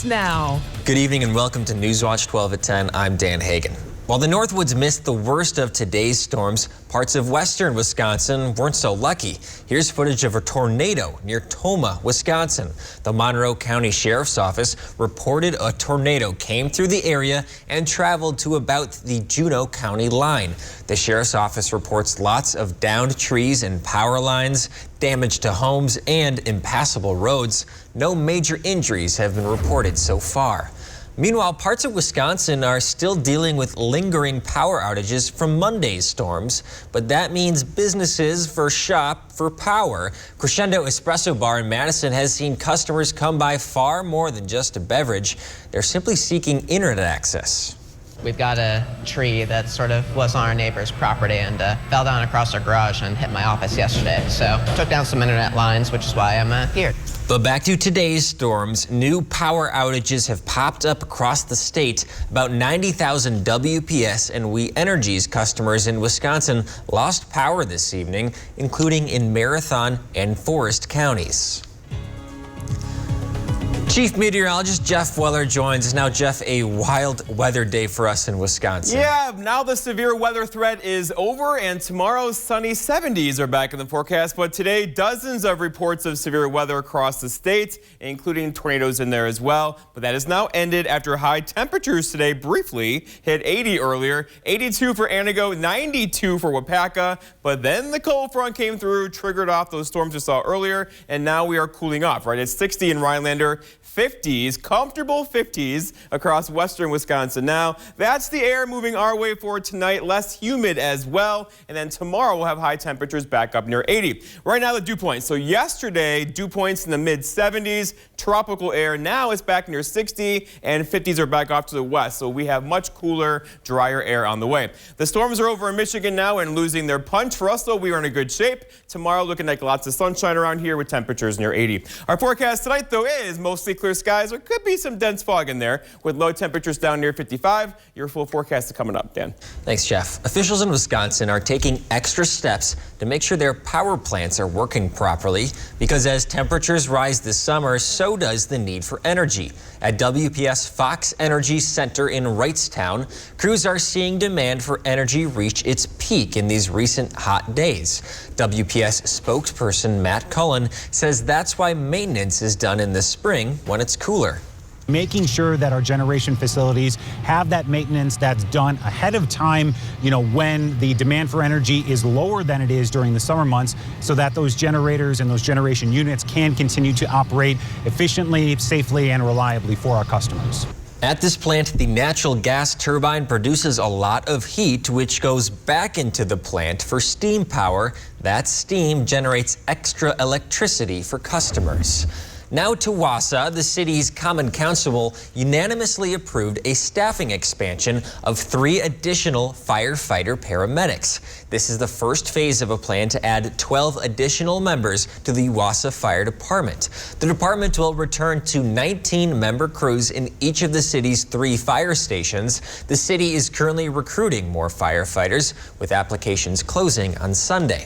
Now. Good evening and welcome to Newswatch 12 at 10. I'm Dan Hagan. While the Northwoods missed the worst of today's storms, parts of western Wisconsin weren't so lucky. Here's footage of a tornado near Tomah, Wisconsin. The Monroe County Sheriff's Office reported a tornado came through the area and traveled to about the Juneau County line. The Sheriff's Office reports lots of downed trees and power lines, damage to homes and impassable roads. No major injuries have been reported so far. Meanwhile, parts of Wisconsin are still dealing with lingering power outages from Monday's storms, but that means businesses shop for power. Crescendo Espresso Bar in Madison has seen customers come by far more than just a beverage. They're simply seeking internet access. We've got a tree that sort of was on our neighbor's property and fell down across our garage and hit my office yesterday. So took down some internet lines, which is why I'm here. But back to today's storms, new power outages have popped up across the state. About 90,000 WPS and We Energies customers in Wisconsin lost power this evening, including in Marathon and Forest counties. Chief Meteorologist Jeff Weller joins us. Now, Jeff, a wild weather day for us in Wisconsin. Yeah, now the severe weather threat is over and tomorrow's sunny 70s are back in the forecast. But today, dozens of reports of severe weather across the state, including tornadoes in there as well. But that has now ended after high temperatures today briefly hit 80 earlier, 82 for Antigo, 92 for Wapaka. But then the cold front came through, triggered off those storms we saw earlier, and now we are cooling off, right? It's 60 in Rhinelander. 50s, comfortable 50s across western Wisconsin. Now, that's the air moving our way forward tonight, less humid as well. And then tomorrow we'll have high temperatures back up near 80. Right now, the dew points. So yesterday, dew points in the mid 70s, tropical air. Now it's back near 60 and 50s are back off to the west. So we have much cooler, drier air on the way. The storms are over in Michigan now and losing their punch. For us, though, we are in a good shape. Tomorrow, looking like lots of sunshine around here with temperatures near 80. Our forecast tonight, though, is mostly clear skies. There could be some dense fog in there with low temperatures down near 55. Your full forecast is coming up, Dan. Thanks, Jeff. Officials in Wisconsin are taking extra steps to make sure their power plants are working properly because as temperatures rise this summer, so does the need for energy. At WPS Fox Energy Center in Wrightstown, crews are seeing demand for energy reach its peak in these recent hot days. WPS spokesperson Matt Cullen says that's why maintenance is done in the spring when it's cooler. Making sure that our generation facilities have that maintenance that's done ahead of time, when the demand for energy is lower than it is during the summer months, so that those generators and those generation units can continue to operate efficiently, safely, and reliably for our customers. At this plant, the natural gas turbine produces a lot of heat, which goes back into the plant for steam power. That steam generates extra electricity for customers. Now to Wausau, the city's Common Council unanimously approved a staffing expansion of 3 additional firefighter paramedics. This is the first phase of a plan to add 12 additional members to the Wausau Fire Department. The department will return to 19-member crews in each of the city's 3 fire stations. The city is currently recruiting more firefighters, with applications closing on Sunday.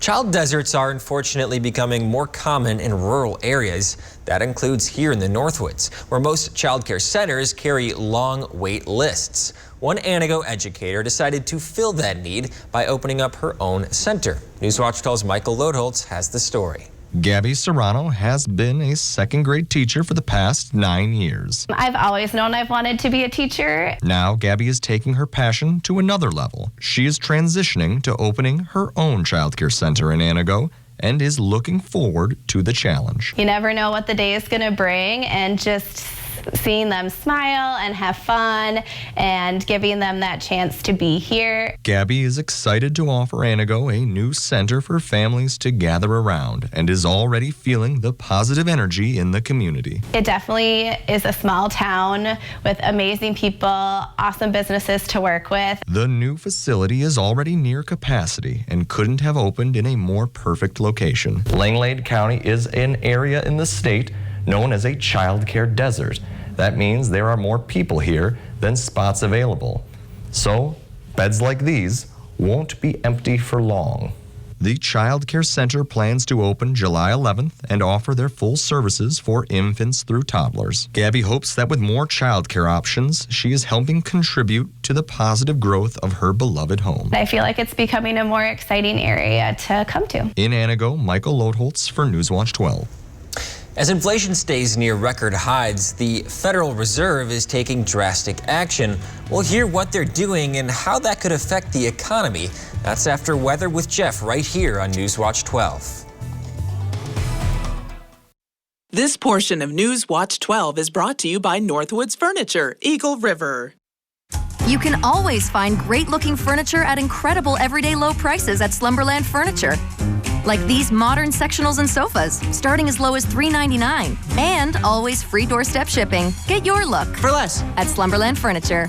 Child deserts are unfortunately becoming more common in rural areas. That includes here in the Northwoods, where most child care centers carry long wait lists. One Antigo educator decided to fill that need by opening up her own center. Newswatch 12's Michael Lodholtz has the story. Gabby Serrano has been a second-grade teacher for the past 9 years. I've always known I've wanted to be a teacher. Now, Gabby is taking her passion to another level. She is transitioning to opening her own childcare center in Antigo and is looking forward to the challenge. You never know what the day is going to bring, and just seeing them smile and have fun and giving them that chance to be here. Gabby is excited to offer Antigo a new center for families to gather around and is already feeling the positive energy in the community. It definitely is a small town with amazing people, awesome businesses to work with. The new facility is already near capacity and couldn't have opened in a more perfect location. Langlade County is an area in the state known as a child care desert. That means there are more people here than spots available. So, beds like these won't be empty for long. The Child Care Center plans to open July 11th and offer their full services for infants through toddlers. Gabby hopes that with more child care options, she is helping contribute to the positive growth of her beloved home. I feel like it's becoming a more exciting area to come to. In Anago, Michael Lodholtz for Newswatch 12. As inflation stays near record highs, the Federal Reserve is taking drastic action. We'll hear what they're doing and how that could affect the economy. That's after Weather with Jeff right here on Newswatch 12. This portion of Newswatch 12 is brought to you by Northwoods Furniture, Eagle River. You can always find great-looking furniture at incredible everyday low prices at Slumberland Furniture. Like these modern sectionals and sofas, starting as low as $3.99. And always free doorstep shipping. Get your look For less. at Slumberland Furniture.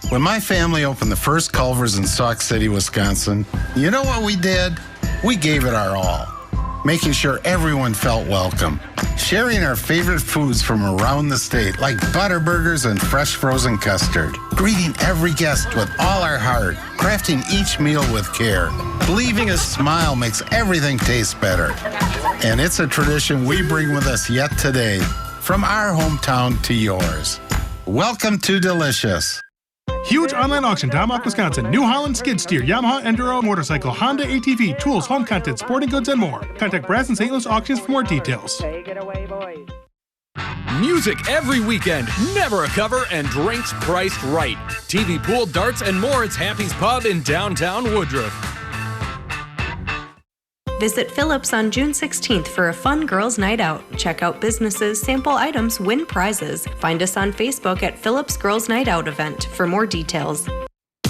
When my family opened the first Culver's in Sauk City, Wisconsin, you know what we did? We gave it our all, making sure everyone felt welcome. Sharing our favorite foods from around the state, like butter burgers and fresh frozen custard. Greeting every guest with all our heart, crafting each meal with care. Believing a smile makes everything taste better. And it's a tradition we bring with us yet today, from our hometown to yours. Welcome to Delicious. Huge online auction, Dommock, Wisconsin. New Holland skid steer, Yamaha Enduro motorcycle, Honda ATV, tools, home content, sporting goods, and more. Contact Brass and St. Louis Auctions for more details. Take it away, boys. Music every weekend, never a cover, and drinks priced right. TV, pool, darts, and more. It's Happy's Pub in downtown Woodruff. Visit Phillips on June 16th for a fun girls' night out. Check out businesses, sample items, win prizes. Find us on Facebook at Phillips Girls Night Out event for more details.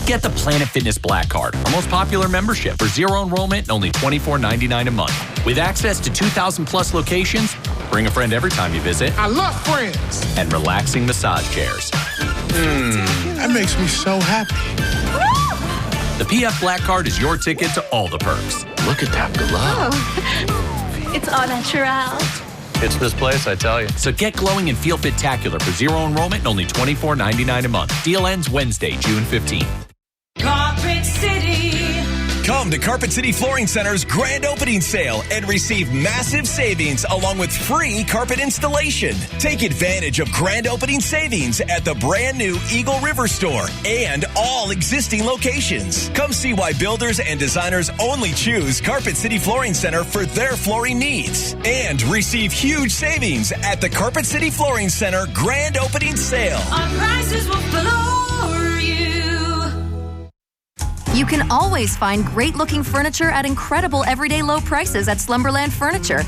Get the Planet Fitness Black Card, our most popular membership for zero enrollment and only $24.99 a month. With access to 2,000 plus locations, bring a friend every time you visit. I love friends. And relaxing massage chairs. That makes me so happy. The PF Black Card is your ticket to all the perks. Look at that glow. Oh, it's all natural. It's this place, I tell you. So get glowing and feel fit-tacular for zero enrollment and only $24.99 a month. Deal ends Wednesday, June 15th. Carpet City. Come to Carpet City Flooring Center's grand opening sale and receive massive savings along with free carpet installation. Take advantage of grand opening savings at the brand new Eagle River store and all existing locations. Come see why builders and designers only choose Carpet City Flooring Center for their flooring needs. And receive huge savings at the Carpet City Flooring Center grand opening sale. Our prices will floor you. You can always find great-looking furniture at incredible everyday low prices at Slumberland Furniture.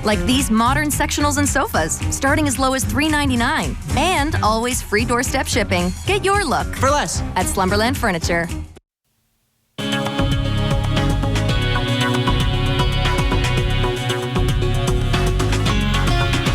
Like these modern sectionals and sofas, starting as low as $3.99. And always free doorstep shipping. Get your look For less. at Slumberland Furniture.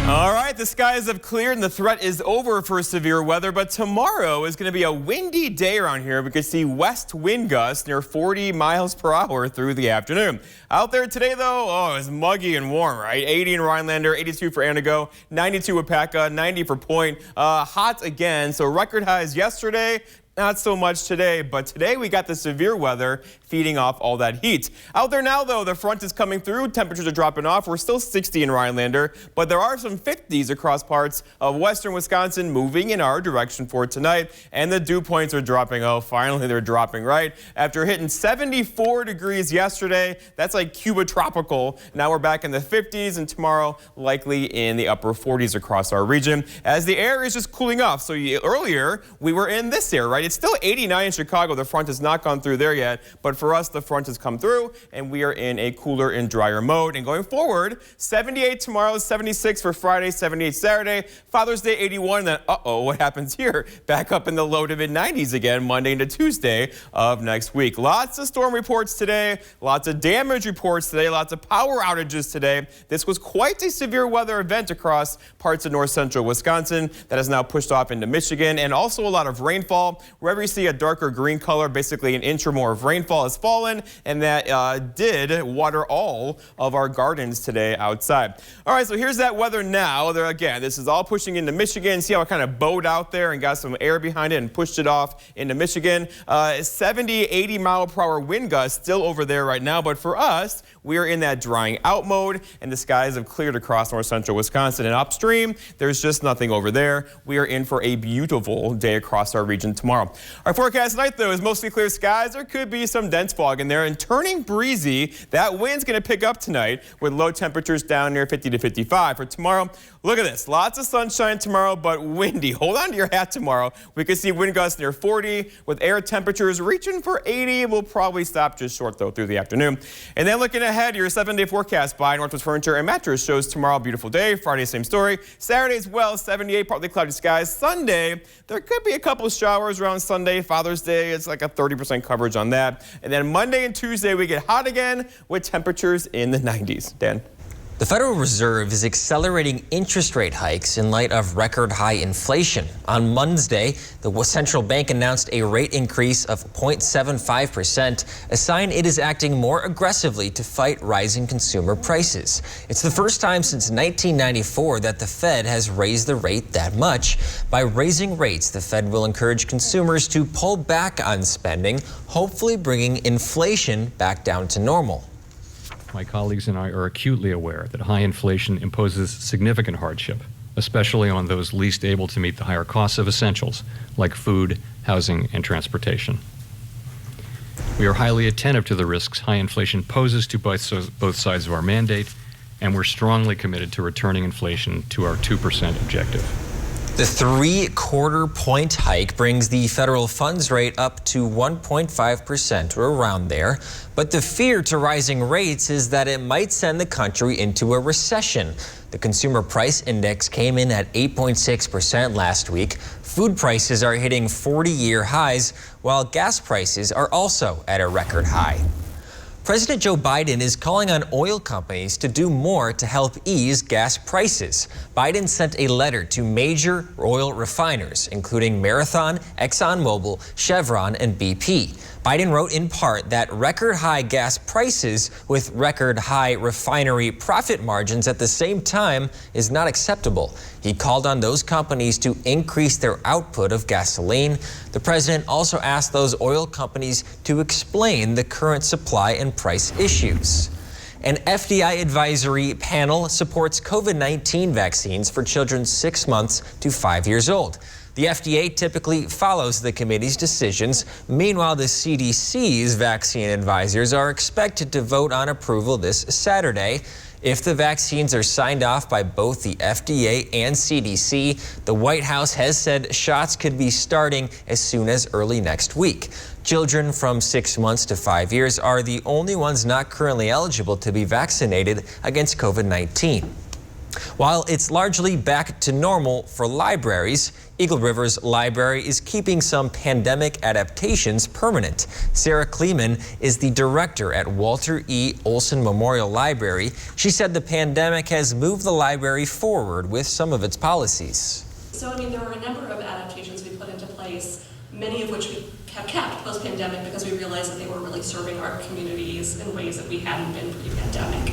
All right, the skies have cleared and the threat is over for severe weather, but tomorrow is going to be a windy day around here. We could see west wind gusts near 40 miles per hour through the afternoon. Out there today, though, oh, it's muggy and warm, right? 80 in Rhinelander, 82 for Anago, 92 Wapaka, 90 for Point. Hot again, so record highs yesterday. Not so much today, but today we got the severe weather feeding off all that heat. Out there now, though, the front is coming through. Temperatures are dropping off. We're still 60 in Rhinelander, but there are some 50s across parts of western Wisconsin moving in our direction for tonight. And the dew points are dropping. Oh, finally they're dropping, right? After hitting 74 degrees yesterday, that's like Cuba tropical. Now we're back in the 50s, and tomorrow likely in the upper 40s across our region as the air is just cooling off. So earlier we were in this air, right? It's still 89 in Chicago. The front has not gone through there yet, but for us, the front has come through, and we are in a cooler and drier mode. And going forward, 78 tomorrow, 76 for Friday, 78 Saturday, Father's Day 81, and then, what happens here? Back up in the low to mid-90s again, Monday into Tuesday of next week. Lots of storm reports today, lots of damage reports today, lots of power outages today. This was quite a severe weather event across parts of north central Wisconsin that has now pushed off into Michigan, and also a lot of rainfall. Wherever you see a darker green color, basically an inch or more of rainfall has fallen, and that did water all of our gardens today outside. All right, so here's that weather now. Again, this is all pushing into Michigan. See how it kind of bowed out there and got some air behind it and pushed it off into Michigan. 70, 80 mile per hour wind gusts still over there right now, but for us, we are in that drying out mode, and the skies have cleared across north central Wisconsin and upstream. There's just nothing over there. We are in for a beautiful day across our region tomorrow. Our forecast tonight, though, is mostly clear skies. There could be some dense fog in there and turning breezy. That wind's going to pick up tonight with low temperatures down near 50 to 55. For tomorrow, look at this. Lots of sunshine tomorrow, but windy. Hold on to your hat tomorrow. We could see wind gusts near 40 with air temperatures reaching for 80. We'll probably stop just short, though, through the afternoon. And then looking ahead, your 7-day forecast by Northwest Furniture and Mattress shows tomorrow beautiful day. Friday, same story. Saturday as well, 78, partly cloudy skies. Sunday, there could be a couple of showers around Sunday. Father's Day, it's like a 30% coverage on that. And then Monday and Tuesday, we get hot again with temperatures in the 90s. Dan? The Federal Reserve is accelerating interest rate hikes in light of record high inflation. On Monday, the central bank announced a rate increase of 0.75%, a sign it is acting more aggressively to fight rising consumer prices. It's the first time since 1994 that the Fed has raised the rate that much. By raising rates, the Fed will encourage consumers to pull back on spending, hopefully bringing inflation back down to normal. My colleagues and I are acutely aware that high inflation imposes significant hardship, especially on those least able to meet the higher costs of essentials like food, housing, and transportation. We are highly attentive to the risks high inflation poses to both sides of our mandate, and we're strongly committed to returning inflation to our 2% objective. The 3/4 point hike brings the federal funds rate up to 1.5% or around there. But the fear to rising rates is that it might send the country into a recession. The Consumer Price Index came in at 8.6% last week. Food prices are hitting 40-year highs, while gas prices are also at a record high. President Joe Biden is calling on oil companies to do more to help ease gas prices. Biden sent a letter to major oil refiners, including Marathon, ExxonMobil, Chevron, and BP. Biden wrote in part that record high gas prices with record high refinery profit margins at the same time is not acceptable. He called on those companies to increase their output of gasoline. The president also asked those oil companies to explain the current supply and price issues. An FDI advisory panel supports COVID-19 vaccines for children 6 months to 5 years old. The FDA typically follows the committee's decisions. Meanwhile, the CDC's vaccine advisors are expected to vote on approval this Saturday. If the vaccines are signed off by both the FDA and CDC, the White House has said shots could be starting as soon as early next week. Children from 6 months to 5 years are the only ones not currently eligible to be vaccinated against COVID-19. While it's largely back to normal for libraries, Eagle River's library is keeping some pandemic adaptations permanent. Sarah Kleeman is the director at Walter E. Olson Memorial Library. She said the pandemic has moved the library forward with some of its policies. So, there were a number of adaptations we put into place, many of which we have kept post-pandemic because we realized that they were really serving our communities in ways that we hadn't been pre-pandemic.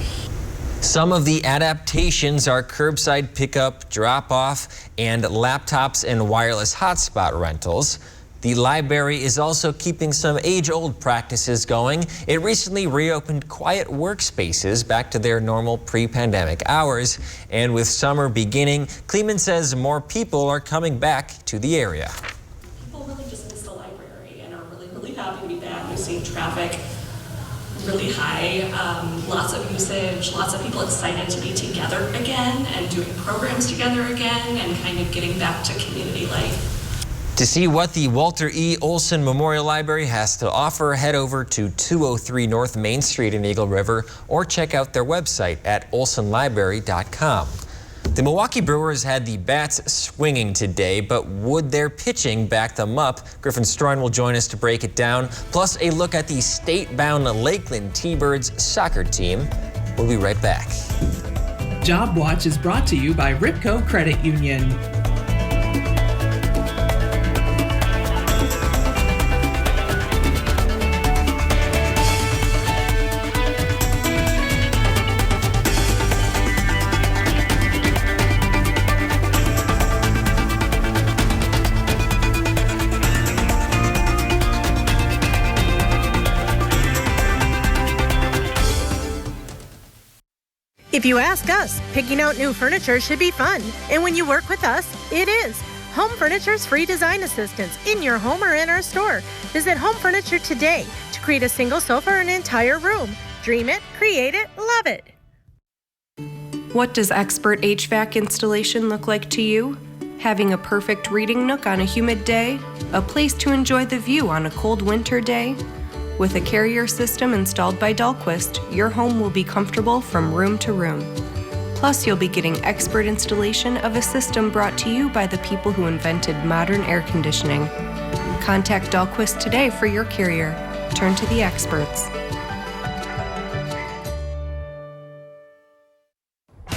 Some of the adaptations are curbside pickup, drop-off, and laptops and wireless hotspot rentals. The library is also keeping some age-old practices going. It recently reopened quiet workspaces back to their normal pre-pandemic hours. And with summer beginning, Kleeman says more people are coming back to the area. People really just miss the library and are really, really happy to be back. We've seen traffic really high, lots of usage, lots of people excited to be together again and doing programs together again and kind of getting back to community life. To see what the Walter E. Olson Memorial Library has to offer, head over to 203 North Main Street in Eagle River or check out their website at olsonlibrary.com. The Milwaukee Brewers had the bats swinging today, but would their pitching back them up? Griffin Strun will join us to break it down, plus a look at the state-bound Lakeland T-Birds soccer team. We'll be right back. Job Watch is brought to you by Ripco Credit Union. If you ask us, picking out new furniture should be fun. And when you work with us, it is. Home Furniture's free design assistance in your home or in our store. Visit Home Furniture today to create a single sofa or an entire room. Dream it, create it, love it. What does expert HVAC installation look like to you? Having a perfect reading nook on a humid day? A place to enjoy the view on a cold winter day? With a carrier system installed by Dahlquist, your home will be comfortable from room to room. Plus, you'll be getting expert installation of a system brought to you by the people who invented modern air conditioning. Contact Dahlquist today for your carrier. Turn to the experts.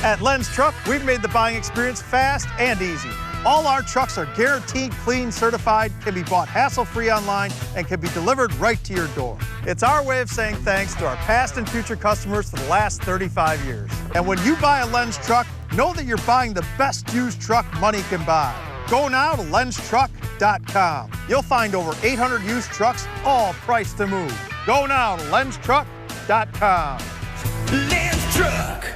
At Len's Truck, we've made the buying experience fast and easy. All our trucks are guaranteed clean, certified, can be bought hassle-free online, and can be delivered right to your door. It's our way of saying thanks to our past and future customers for the last 35 years. And when you buy a Len's Truck, know that you're buying the best used truck money can buy. Go now to lenstruck.com. You'll find over 800 used trucks, all priced to move. Go now to lenstruck.com. Len's Truck.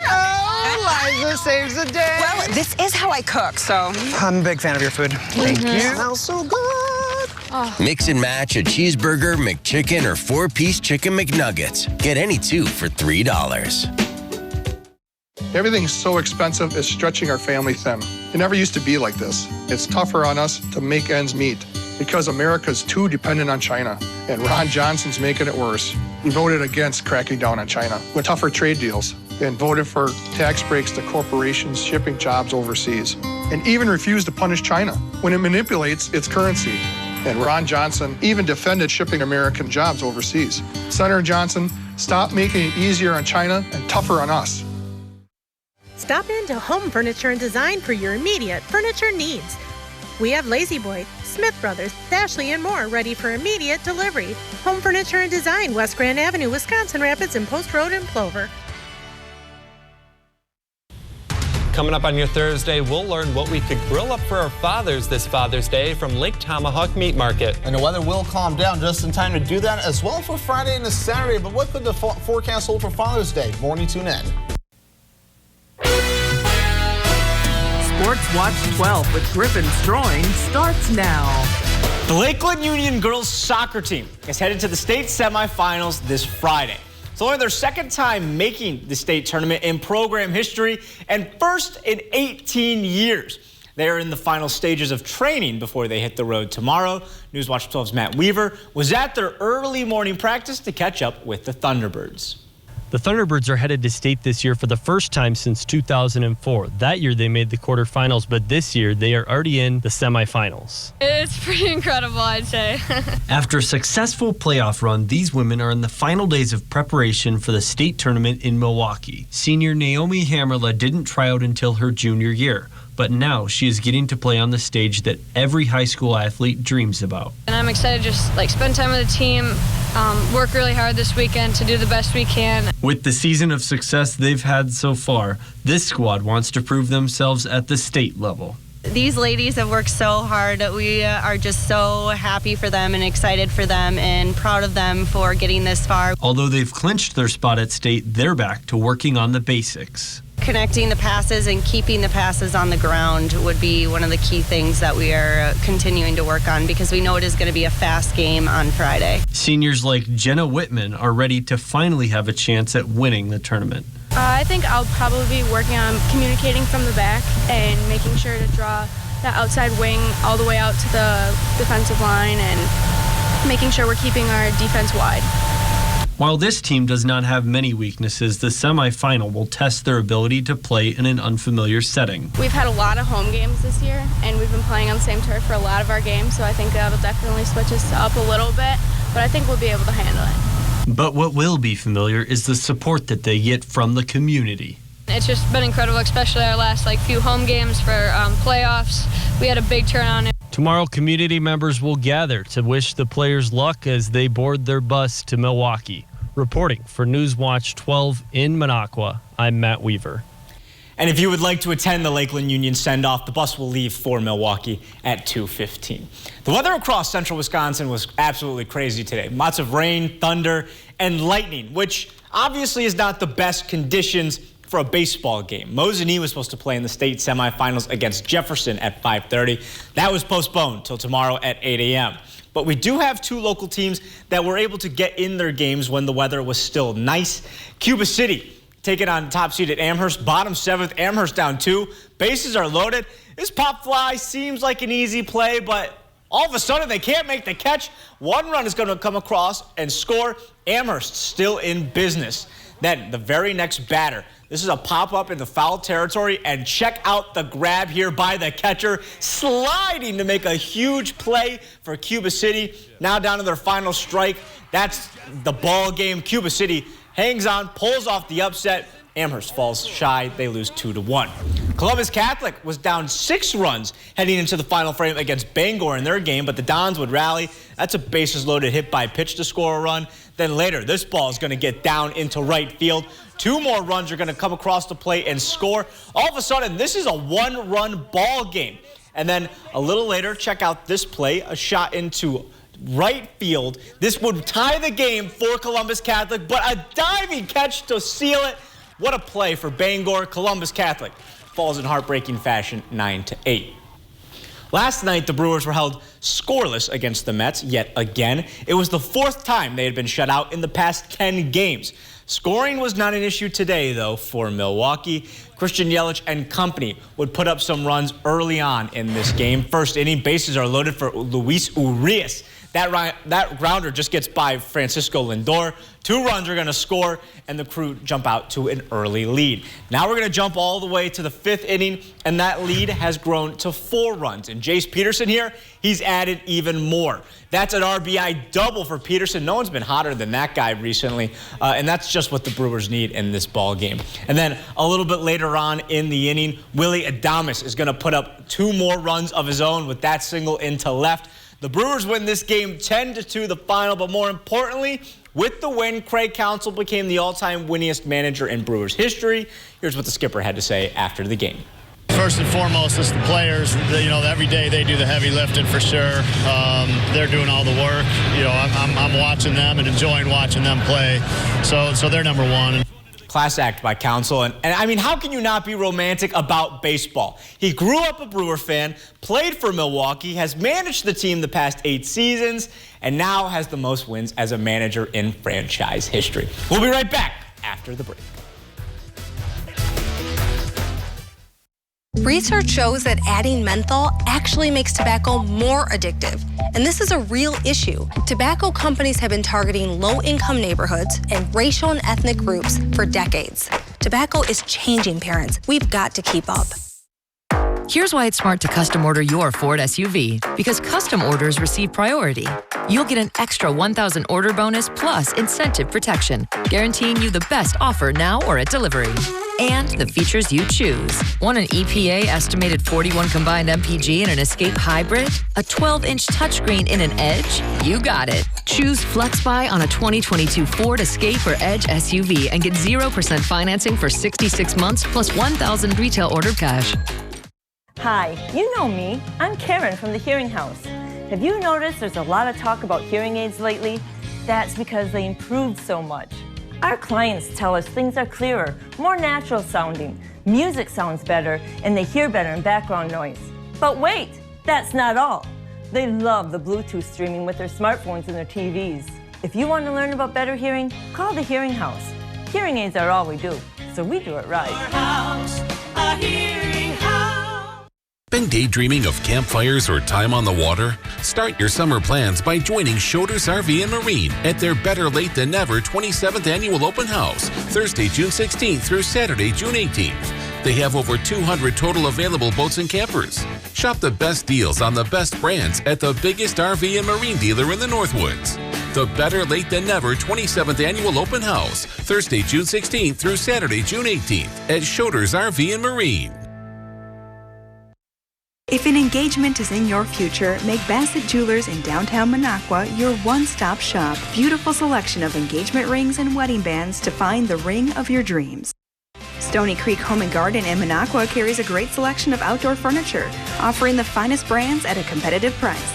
Oh, Liza saves the day. Well, this is how I cook, so. I'm a big fan of your food. Thank you. Smells so good. Oh. Mix and match a cheeseburger, McChicken, or 4-piece chicken McNuggets. Get any two for $3. Everything's so expensive, it's stretching our family thin. It never used to be like this. It's tougher on us to make ends meet because America's too dependent on China, and Ron Johnson's making it worse. He voted against cracking down on China with tougher trade deals and voted for tax breaks to corporations shipping jobs overseas, and even refused to punish China when it manipulates its currency. And Ron Johnson even defended shipping American jobs overseas. Senator Johnson, stop making it easier on China and tougher on us. Stop into Home Furniture and Design for your immediate furniture needs. We have Lazy Boy, Smith Brothers, Ashley, and more ready for immediate delivery. Home Furniture and Design, West Grand Avenue, Wisconsin Rapids, and Post Road in Plover. Coming up on your Thursday, we'll learn what we could grill up for our fathers this Father's Day from Lake Tomahawk Meat Market. And the weather will calm down just in time to do that as well for Friday and Saturday. But what could the forecast hold for Father's Day? Morning tune in. Sports Watch 12 with Griffin Stroing starts now. The Lakeland Union girls soccer team is headed to the state semifinals this Friday. It's only their second time making the state tournament in program history and first in 18 years. They are in the final stages of training before they hit the road tomorrow. Newswatch 12's Matt Weaver was at their early morning practice to catch up with the Thunderbirds. The Thunderbirds are headed to state this year for the first time since 2004. That year they made the quarterfinals, but this year they are already in the semifinals. It's pretty incredible, I'd say. After a successful playoff run, these women are in the final days of preparation for the state tournament in Milwaukee. Senior Naomi Hammerla didn't try out until her junior year, but now she is getting to play on the stage that every high school athlete dreams about. And I'm excited to just spend time with the team, work really hard this weekend to do the best we can. With the season of success they've had so far, this squad wants to prove themselves at the state level. These ladies have worked so hard. We are just so happy for them and excited for them and proud of them for getting this far. Although they've clinched their spot at state, they're back to working on the basics. Connecting the passes and keeping the passes on the ground would be one of the key things that we are continuing to work on because we know it is going to be a fast game on Friday. Seniors like Jenna Whitman are ready to finally have a chance at winning the tournament. I think I'll probably be working on communicating from the back and making sure to draw that outside wing all the way out to the defensive line and making sure we're keeping our defense wide. While this team does not have many weaknesses, the semifinal will test their ability to play in an unfamiliar setting. We've had a lot of home games this year, and we've been playing on the same turf for a lot of our games, so I think that'll definitely switch us up a little bit, but I think we'll be able to handle it. But what will be familiar is the support that they get from the community. It's just been incredible, especially our last few home games for playoffs. We had a big turnout. Tomorrow, community members will gather to wish the players luck as they board their bus to Milwaukee. Reporting for Newswatch 12 in Minocqua, I'm Matt Weaver. And if you would like to attend the Lakeland Union send-off, the bus will leave for Milwaukee at 2:15. The weather across central Wisconsin was absolutely crazy today. Lots of rain, thunder, and lightning, which obviously is not the best conditions for a baseball game. Mosinee was supposed to play in the state semifinals against Jefferson at 5:30. That was postponed till tomorrow at 8 a.m. But we do have two local teams that were able to get in their games when the weather was still nice. Cuba City taking on top seed at Amherst, bottom 7th, Amherst down 2. Bases are loaded. This pop fly seems like an easy play, but all of a sudden they can't make the catch. One run is going to come across and score. Amherst still in business. Then the very next batter. This is a pop-up in the foul territory, and check out the grab here by the catcher, sliding to make a huge play for Cuba City. Now down to their final strike. That's the ball game. Cuba City hangs on, pulls off the upset. Amherst falls shy. They lose 2-1. Columbus Catholic was down 6 runs heading into the final frame against Bangor in their game, but the Dons would rally. That's a bases-loaded hit by pitch to score a run. Then later, this ball is going to get down into right field. 2 more runs are going to come across the plate and score. All of a sudden, this is a 1-run ball game. And then a little later, check out this play, a shot into right field. This would tie the game for Columbus Catholic, but a diving catch to seal it. What a play for Bangor. Columbus Catholic falls in heartbreaking fashion 9-8. Last night, the Brewers were held scoreless against the Mets yet again. It was the 4th time they had been shut out in the past 10 games. Scoring was not an issue today, though, for Milwaukee. Christian Yelich and company would put up some runs early on in this game. First inning, bases are loaded for Luis Urias. That grounder just gets by Francisco Lindor. 2 runs are going to score, and the Crew jump out to an early lead. Now we're going to jump all the way to the 5th inning, and that lead has grown to 4 runs. And Jace Peterson here, he's added even more. That's an RBI double for Peterson. No one's been hotter than that guy recently, and that's just what the Brewers need in this ball game. And then a little bit later on in the inning, Willie Adames is going to put up 2 more runs of his own with that single into left. The Brewers win this game 10-2, the final, but more importantly, with the win, Craig Counsell became the all-time winningest manager in Brewers history. Here's what the skipper had to say after the game. First and foremost, it's the players. Every day they do the heavy lifting for sure. They're doing all the work. I'm watching them and enjoying watching them play. So they're number one. Class act by Counsell. And I mean, how can you not be romantic about baseball? He grew up a Brewer fan, played for Milwaukee, has managed the team the past 8 seasons, and now has the most wins as a manager in franchise history. We'll be right back after the break. Research shows that adding menthol actually makes tobacco more addictive. And this is a real issue. Tobacco companies have been targeting low-income neighborhoods and racial and ethnic groups for decades. Tobacco is changing parents. We've got to keep up. Here's why it's smart to custom order your Ford SUV. Because custom orders receive priority. You'll get an extra $1,000 order bonus plus incentive protection, guaranteeing you the best offer now or at delivery. And the features you choose. Want an EPA estimated 41 combined MPG in an Escape Hybrid? A 12-inch touchscreen in an Edge? You got it. Choose FlexBuy on a 2022 Ford Escape or Edge SUV and get 0% financing for 66 months plus $1,000 retail order cash. Hi, you know me. I'm Karen from the Hearing House. Have you noticed there's a lot of talk about hearing aids lately? That's because they improved so much. Our clients tell us things are clearer, more natural sounding, music sounds better, and they hear better in background noise. But wait, that's not all. They love the Bluetooth streaming with their smartphones and their TVs. If you want to learn about better hearing, call the Hearing House. Hearing aids are all we do, so we do it right. Our house, a hearing house. Been daydreaming of campfires or time on the water? Start your summer plans by joining Shoders RV and Marine at their Better Late Than Never 27th Annual Open House, Thursday, June 16th through Saturday, June 18th. They have over 200 total available boats and campers. Shop the best deals on the best brands at the biggest RV and Marine dealer in the Northwoods. The Better Late Than Never 27th Annual Open House, Thursday, June 16th through Saturday, June 18th at Shoders RV and Marine. If an engagement is in your future, make Bassett Jewelers in downtown Minocqua your one-stop shop. Beautiful selection of engagement rings and wedding bands to find the ring of your dreams. Stony Creek Home and Garden in Minocqua carries a great selection of outdoor furniture, offering the finest brands at a competitive price.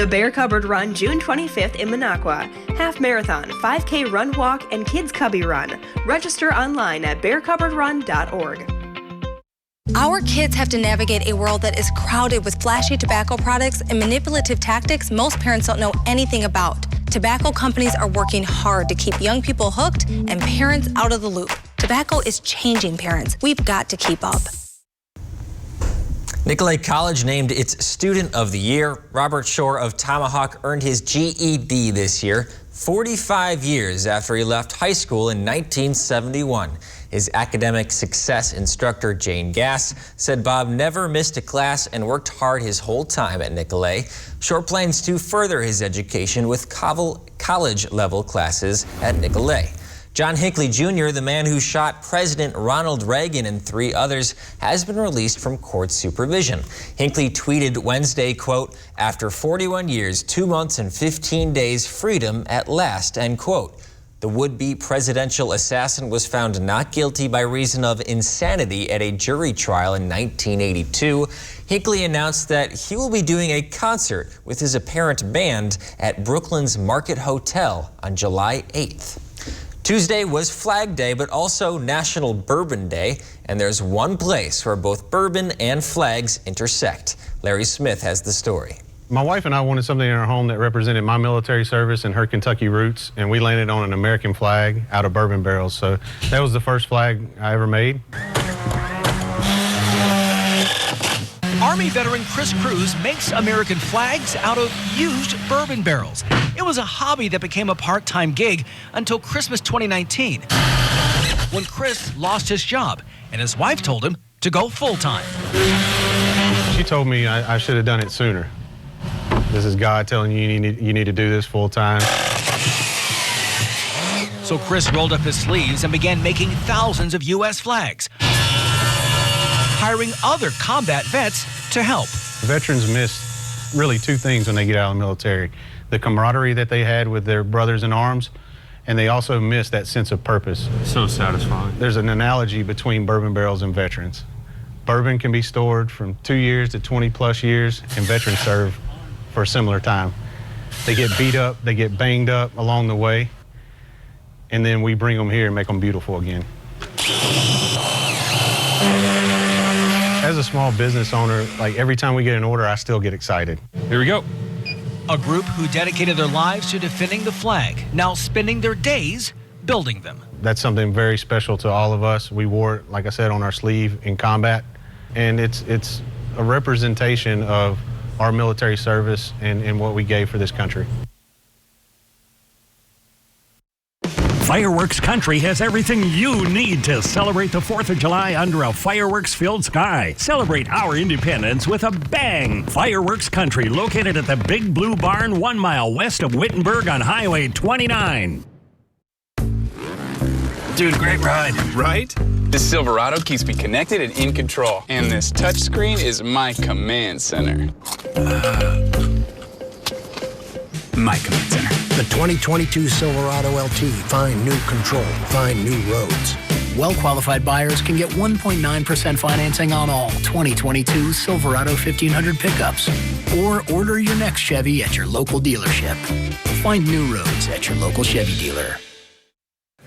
The Bear Cupboard Run, June 25th in Minocqua. Half marathon, 5K run walk, and Kids Cubby Run. Register online at bearcupboardrun.org. Our kids have to navigate a world that is crowded with flashy tobacco products and manipulative tactics most parents don't know anything about. Tobacco companies are working hard to keep young people hooked and parents out of the loop. Tobacco is changing parents. We've got to keep up. Nicolet College named its Student of the Year. Robert Shore of Tomahawk earned his GED this year, 45 years after he left high school in 1971. His academic success instructor, Jane Gass, said Bob never missed a class and worked hard his whole time at Nicolet. Shore plans to further his education with college-level classes at Nicolet. John Hinckley Jr., the man who shot President Ronald Reagan and 3 others, has been released from court supervision. Hinckley tweeted Wednesday, quote, "After 41 years, 2 months and 15 days, freedom at last," end quote. The would-be presidential assassin was found not guilty by reason of insanity at a jury trial in 1982. Hinckley announced that he will be doing a concert with his apparent band at Brooklyn's Market Hotel on July 8th. Tuesday was Flag Day, but also National Bourbon Day, and there's one place where both bourbon and flags intersect. Larry Smith has the story. My wife and I wanted something in our home that represented my military service and her Kentucky roots, and we landed on an American flag out of bourbon barrels. So that was the first flag I ever made. Army veteran Chris Cruz makes American flags out of used bourbon barrels. It was a hobby that became a part-time gig until Christmas 2019, when Chris lost his job and his wife told him to go full-time. She told me I should have done it sooner. This is God telling you you need to do this full-time. So Chris rolled up his sleeves and began making thousands of U.S. flags, hiring other combat vets to help. Veterans miss really 2 things when they get out of the military: the camaraderie that they had with their brothers in arms, and they also miss that sense of purpose. So satisfying. There's an analogy between bourbon barrels and veterans. Bourbon can be stored from 2 years to 20 plus years, and veterans serve for a similar time. They get beat up, they get banged up along the way, and then we bring them here and make them beautiful again. As a small business owner, like every time we get an order, I still get excited. Here we go. A group who dedicated their lives to defending the flag, now spending their days building them. That's something very special to all of us. We wore it, like I said, on our sleeve in combat, and it's a representation of our military service and what we gave for this country. Fireworks Country has everything you need to celebrate the 4th of July under a fireworks-filled sky. Celebrate our independence with a bang. Fireworks Country, located at the Big Blue Barn 1 mile west of Wittenberg on Highway 29. Dude, great ride, right? This Silverado keeps me connected and in control. And this touchscreen is my command center. My command center. The 2022 Silverado LT. Find new control. Find new roads. Well-qualified buyers can get 1.9% financing on all 2022 Silverado 1500 pickups. Or order your next Chevy at your local dealership. Find new roads at your local Chevy dealer.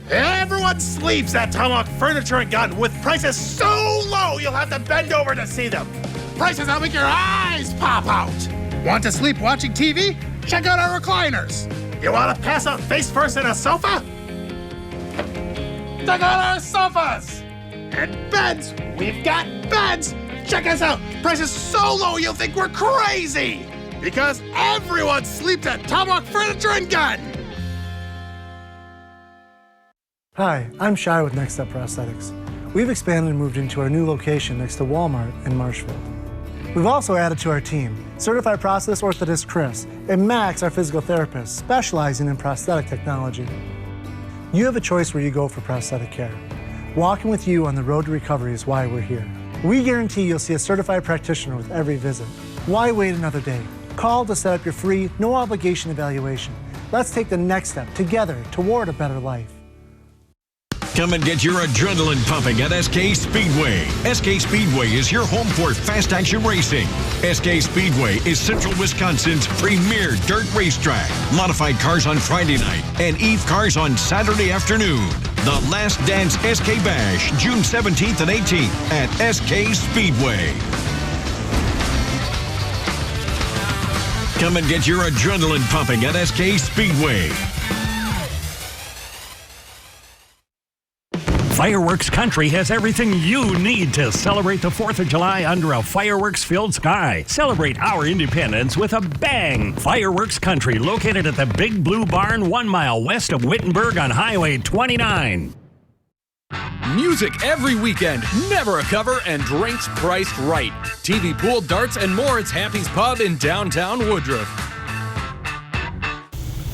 Everyone sleeps at Tomahawk Furniture and Gun with prices so low you'll have to bend over to see them. Prices that make your eyes pop out. Want to sleep watching TV? Check out our recliners. You want to pass out face first in a sofa? Check out our sofas. And beds. We've got beds. Check us out. Prices so low you'll think we're crazy. Because everyone sleeps at Tomahawk Furniture and Gun. Hi, I'm Shai with Next Step Prosthetics. We've expanded and moved into our new location next to Walmart in Marshville. We've also added to our team certified prosthetist orthotist Chris and Max, our physical therapist, specializing in prosthetic technology. You have a choice where you go for prosthetic care. Walking with you on the road to recovery is why we're here. We guarantee you'll see a certified practitioner with every visit. Why wait another day? Call to set up your free, no obligation evaluation. Let's take the next step together toward a better life. Come and get your adrenaline pumping at SK Speedway. SK Speedway is your home for fast action racing. SK Speedway is Central Wisconsin's premier dirt racetrack. Modified cars on Friday night and Eve cars on Saturday afternoon. The Last Dance SK Bash, June 17th and 18th at SK Speedway. Come and get your adrenaline pumping at SK Speedway. Fireworks Country has everything you need to celebrate the 4th of July under a fireworks-filled sky. Celebrate our independence with a bang. Fireworks Country, located at the Big Blue Barn 1 mile west of Wittenberg on Highway 29. Music every weekend, never a cover, and drinks priced right. TV, pool, darts, and more. It's Happy's Pub in downtown Woodruff.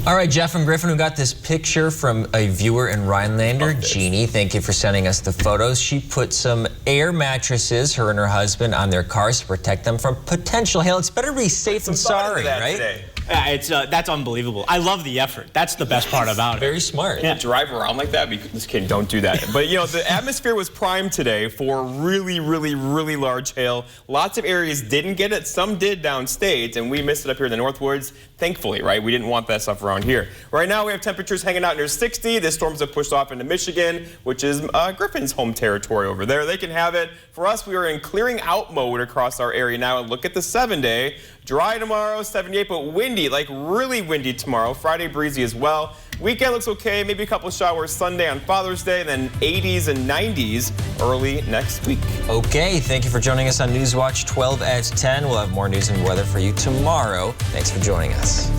All right, Jeff and Griffin, who got this picture from a viewer in Rhinelander. Jeannie, thank you for sending us the photos. She put some air mattresses, her and her husband, on their cars to protect them from potential hail. It's better to be safe than sorry, right? Today. That's unbelievable. I love the effort. That's the best part about it. Very smart. Yeah. Drive around like that? Just kidding, don't do that. But you know, the atmosphere was primed today for really, really, really large hail. Lots of areas didn't get it. Some did downstate, and we missed it up here in the Northwoods. Thankfully, right? We didn't want that stuff around here. Right now, we have temperatures hanging out near 60. The storms have pushed off into Michigan, which is Griffin's home territory over there. They can have it. For us, we are in clearing out mode across our area now. And look at the 7-day. Dry tomorrow, 78, but windy, like really windy tomorrow. Friday, breezy as well. Weekend looks okay, maybe a couple showers Sunday on Father's Day, and then 80s and 90s early next week. Okay, thank you for joining us on Newswatch 12 at 10. We'll have more news and weather for you tomorrow. Thanks for joining us.